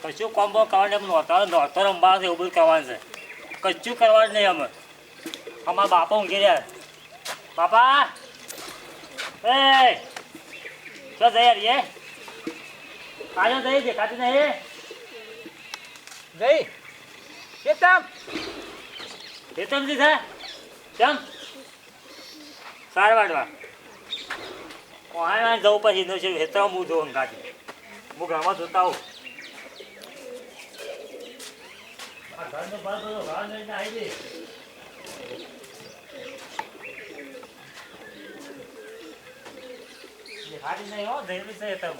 કશું કોમ્બો કરવાનું એમ નોતો રમવા એવું બધું કરવાનું છે કશું કરવાનું નહીં અમે અમારા બાપા ઊંઘી રહ્યા બાપા એ શું જઈ યાર એ કાજો જઈ દેખાતી નહીં જઈ કેતમ હેતમજી છે કેમ સારા વાટવા કોણ જવું પછી નો છે હેતમ હું જોઉં કાઢી હું ઘરમાં જોતા આવું ઘરનો બાર બધો ઘર લઈને આવી દેખાતી નહીં હો જઈ છે હેતમ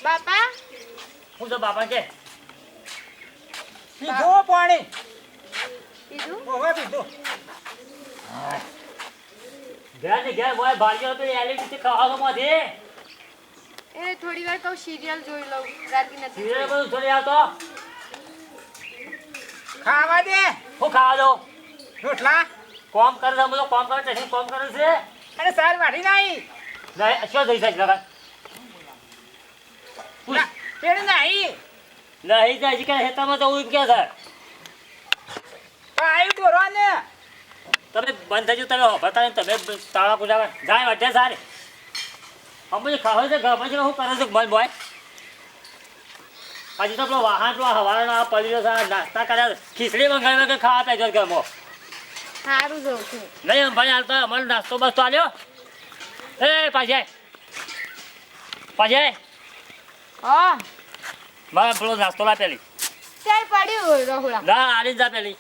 બાપા હું તો બાપા કે પીધો પાણી પીધું ઓવા પીધો ઘેર ને ઘેર મોય ભાગ્યો તો એલઈડી ખાવાનો માંથી એ થોડી વાર કહું સિરિયલ જોઈ લઉં રાતી નથી સિરિયલ બધું છોડી આવતો ખાવા દે હું ખાવા દો રોટલા કોમ કરે છે બધું કોમ કરે છે કોમ કરે છે અને સાર વાઢી નાઈ નહીં શું થઈ શકે લગન પેડ નાઈ નહીં જાય હજી કાંઈ હેતામાં તો એવું કે છે આયુ ડોરવા ને તમે બંધ થઈ જાવ તમે બતાવે તમે તાળા પૂજા જાય વાટે સારી અમે ખાવા છે ઘર પછી શું કરે છે મન બોય હજી તો પેલો વાહન પેલો હવાના પડી છે નાસ્તા કર્યા ખીચડી મંગાવી કે ખાવા પે ઘરમાં સારું જોઉં છું નહીં ભાઈ હાલતા અમારે નાસ્તો બસ્તો આલ્યો એ પાછે હા મારે પેલો નાસ્તો લા પેલી ત્યાં પડ્યું રહોડા ના આલી જા પેલી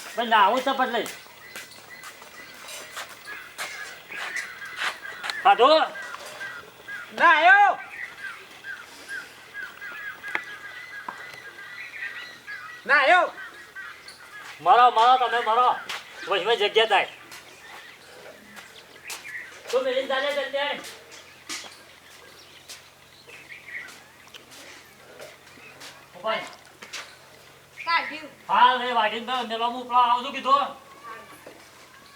ભાઈ ના આવું ચપટ લઈ ખાધો ના આયો ના આયો મારો તમે મારો વચમાં જગ્યા થાય તું મેરી ચાલે જલ્દી કાઢ્યું હા રે વાટીને તો મેલો મોકલો આવજો કીધું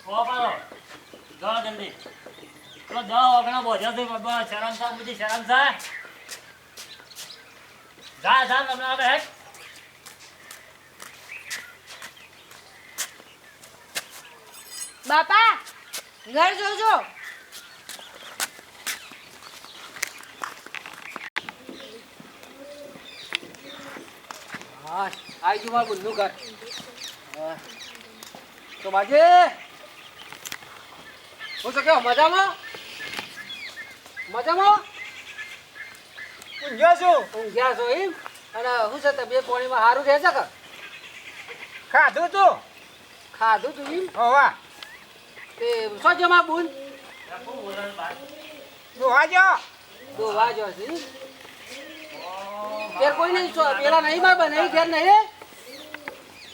ઓ પાડો જાઓ જલ્દી પેલો 10 વાગણા બોધ્યા છે બાબા શરમ સા મુજી શરમ સા જા તમને આવે હેક બાપા ઘર જોજો હા આઈ જો માર બુલ્લુ ઘર તો બાજે હું તો કેવો મજામાં ઊંઘ્યા છો એમ અને શું છે તબિયત પાણીમાં સારું રહે છે કે ખાધું તું એમ હોવા તે શું છે માં બુન દોવા જો છે ઘેર કોઈ નહીં છો પેલા નહીં માર બનાવી ઘેર નહીં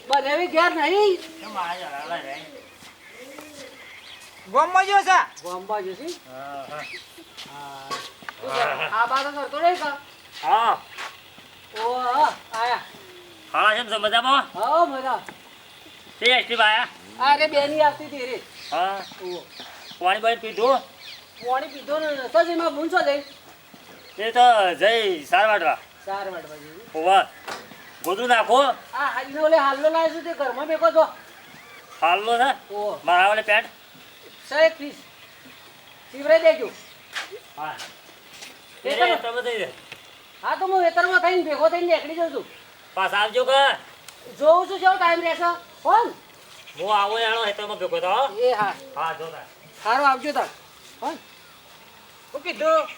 બનાવી ઘેર નહીં ગોમમાં જો છે આ બાતો કરતો નહીં કા હા ઓ આયા હા કેમ છે મજામાં હા મજા તે એસટી આયા અરે બેની આવતી હતી રે હા પાણી બાઈ પીધું પાણી પીધો ને તો જ એમાં બૂન છો જઈ એ તો જઈ સાર વાટવા ચાર વાટ બાજુ હોવા ગોદું નાખો આ હાલનો ઓલે હાલનો લાવ્યો છું તે ઘરમાં બેકો છો હાલનો છે ઓ મારા વાળે પેન્ટ સહી ફીસ સીવરાઈ દેજો હા એ તમે તમે દઈ દે હા તો હું વેતરમાં થઈને ભેગો થઈને નીકળી જાઉં છું પાછા આવજો કે જોઉં છું કેવો ટાઈમ રહેશે કોણ હું આવો એનો હેતરમાં ભેગો તો એ હા હા જોતા સારું આવજો તાર કોણ હું કીધું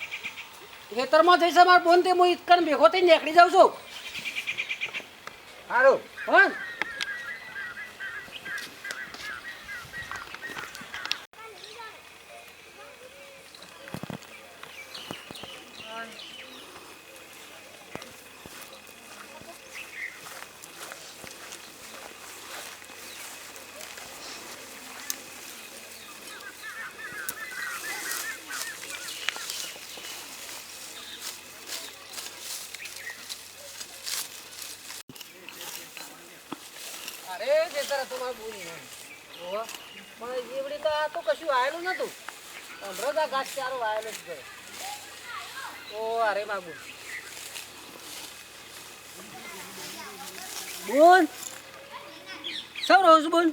ખેતરમાં જઈશ મારા બોન તે હું ઇતકન ભેગો થઈને નીકળી જાઉં છું સારું કોણ એ ખેતર હતું મારું બોલી ઓહો પણ એવડી તો આ તો કશું આવેલું નતું હમણાં આ ઘાસ ચારો આવેલો જ ગયો ઓ અરે માગું બોલ સૌ રોજ બોલ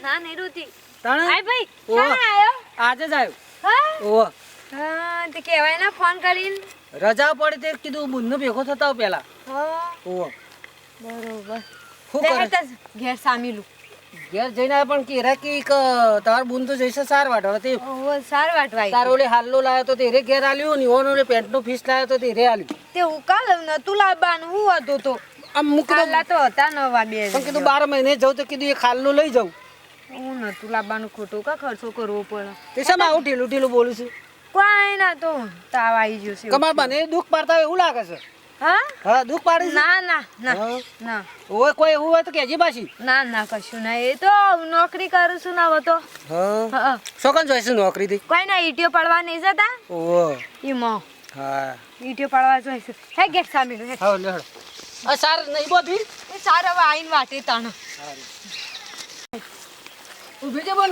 ના નહીં રોતી તાણે આય ભાઈ ઓહો. ક્યાં આયો આજે જ આવ્યો હા ઓહો હા તે કહેવાય ના ફોન કરીને રજા પડી તે કીધું બુનનો ભેગો થતા હોઉં પહેલા હા ઓહો બરોબર શું તે કરે હેઠ જ ઘેર સામીલું ઘેર જઈને આવ્યા પણ કેરા કી તાર બુન તો જઈશે સાર વાટવા તે ઓહો સાર વાટવાય તાર ઓલે હાલ્લો લાવ્યો તો તેરે ઘેર આલ્યું ને ઓનો ઓલે પેન્ટનો ફીસ લાવ્યો તો તેરે આલ્યું તે હું કાલ નતું લાવવાનું હું હતું તો આમ મૂકી દો કાલા તો હતા નવા બે પણ કીધું 12 મહિને જવું તો કીધું એ ખાલ્લો લઈ જાઉં હું નતું લાવવાનું ખોટું કા ખર્ચો કરવો પડે તે શા આવું ઢીલું ઢીલું બોલું છું કોઈ ના તો તાવ આવી ગયો છે તમાર બને દુઃખ પાડતા હોય એવું લાગે છે હા હા દુઃખ પાડે છે ના ના ના હા. ના ઓય કોઈ એવું હોય તો કેજી પાછી ના ના કશું ના એ તો નોકરી કરું છું ના તો હા હા શોકન જોઈશે નોકરી થી કોઈ ના ઈટીઓ પડવા નહીં જતા ઓહો ઈમો હા ઈટીઓ પડવા જોઈશું હે ગેટ સામીનું હે હા લેડો આ સાર નહીં બોધી એ સારો આઈન વાટી તાણ ઊભી છે બોલ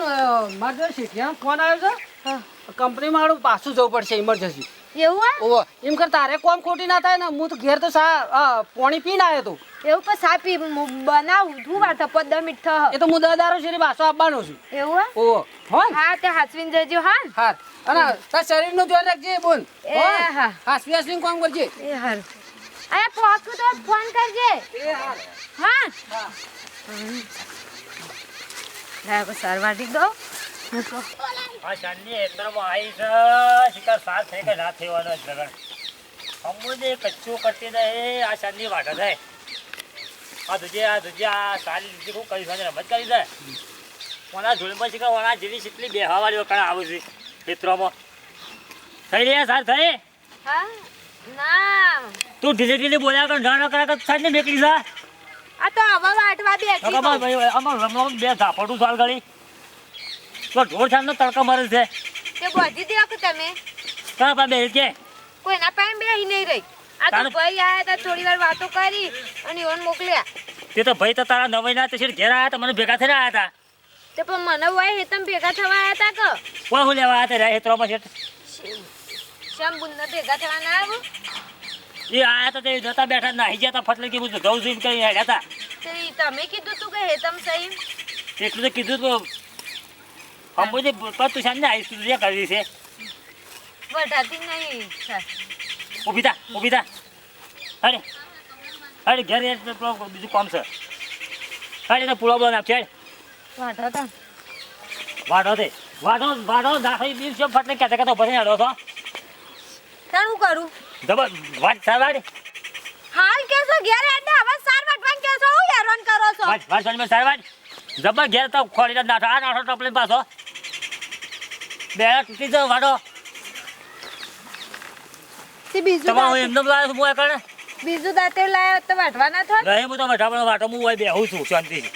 માર જો શેઠિયા ફોન આવ્યો હા છે કંપની મારું પાછું જવું પડશે ઇમરજન્સી એવું આ ઓહો એમ કર તારે કોમ ખોટી ના થાય ને હું તો ઘેર તો પાણી પીને આવ્યો તો એવું પણ સાપી બનાવું શું વાત 15 મિનિટ થયો એ તો હું દાદારો શેરી પાછો આપવાનો છું એવું આ? ઓહો હો ને? હા તે હાચવીને જજો હા ને? હાર અને તાર શરીરનું ધ્યાન રાખજે બોલ એ હા હાસવી હાસવીને કામ કરજે એ હાર અરે પહોંચું તો ફોન કરજે એ હાર હા હા લાવ સારવાટી દો મૂકો આ શાનની એકદમમાં આવી છે શિકાર સાત થઈ કે ના થવાનો જ લગન અમુને કચ્ચું કરતી દે આ શાનની વાટા થાય આ દુજે આ સારી રીતે શું કરી છે રમત કરી દે ઓના જોડમાં શિકાર ઓના જેવી કેટલી બેહવાવાળી કણા આવું છે મિત્રોમાં થઈ રહ્યા સાર થઈ હા ના તું ઢીલી ઢીલી બોલ્યા કર ના કરા કર સાંજને નીકળી જા આ તો હવા વાટવા બેઠી ખબર છું. ભાઈ અમાર રમવામાં બે ઝાપડું સાલ ગળી તો ઢોર છાનનો તડકો મારે છે તે બધી દે કે તમે કા પા બે કે કોઈના પાસે બેહી નહીં રહી આ તો તારું- ભાઈ આયા તા થોડી વાર વાતો કરી અને ઓન મોકલ્યા તે તો ભાઈ તો તારા નવાઈ ના તે ઘેર આવ્યા હતા મને ભેગા થઈને આવ્યા હતા તે પણ મને હોય એ તમે ભેગા થવા આયા તા કે કોઈ હું લેવા આવ્યા હતા હેતરોમાં શેઠ શ્યામ બુનના ભેગા થવા ના આવું એ આયા તો તે જતા બેઠા નાહી ગયા હતા ફટલે કીધું ઘઉં જોઈને કરી હેડ્યા હતા તે તમે કીધું તું કે હેતમ સહી એટલું તો કીધું તો અંબુજી પણ તું સાંજને આવીશ તું જે કરવી છે વઢાતી નહીં સર ઊભી થા અરે અરે ઘેર બીજું કામ છે અરે એને પૂળો બોલો નાખ છે વઢાતા વાઢો નાખી બીજ છે ફટલે કહેતા કહેતા ભરી હેડો છો તાણ હું કરું જબર વાટ સારવાડ હાલ કેસો ઘેર એટલે હવે સાર વાટવાન કેસો હું હેરાન કરો છો વાટ સાંજમાં સારવાડ જબર ઘેર તો ખોલીને નાઠો આ નાઠો ટપલે પાછો બે તૂટી જાવ વાઢો તે બીજું તમારું દાંત- એમને લાવે હું કરે બીજું દાંતે લાયો તો વાટવા ના થાય નહીં હું તો વાટો હું બેહું છું શાંતિથી